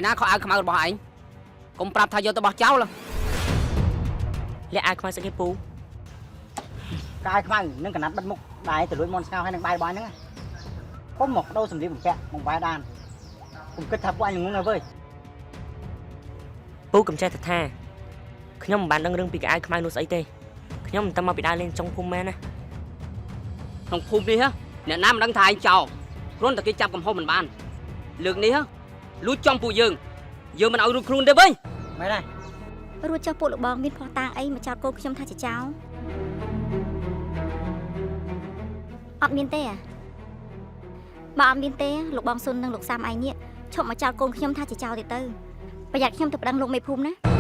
ណាខោអាវខ្មៅរបស់ឯងកុំប្រាប់ថាយកទៅបោះចោលលាក់អាវខ្មៅស្អីគេពូកាយខ្មៅនឹងកណាត់បិទមុខដៃទៅលួចមន់ស្ងោហើយនឹងបាយរបស់ហ្នឹងពុំមកដូរសម្លៀកបំពាក់មកបាយដានខ្ញុំគិតថាពួកអញងងហើយវើយពូកំចេះថាខ្ញុំមិនបានដឹងរឿងពីកាយខ្មៅនោះស្អីទេខ្ញុំមិនតែមកពីដើរលេងចុងភូមិមែនណាក្នុងភូមិនេះអ្នកណាមិនដឹងថាឯងចោលគ្រាន់តែគេចាប់កំហុសមិនបានលើកនេះលួចចំពួកយើងមិនឲ្យរួចខ្លួនទេវិញមែនទេរួចចុះពួកលោកបងមានភ័ស្តុតាងអីមកចោទកូនខ្ញុំថាជាចោលអត់មានទេបើអត់មានទេលោកបងស៊ុននិងលោកសាមឯងនេះឈប់មកចោទកូនខ្ញុំថាជាចោលទៀតទៅប្រយ័ត្នខ្ញុំទៅប្តឹងលោកមេភូមិណា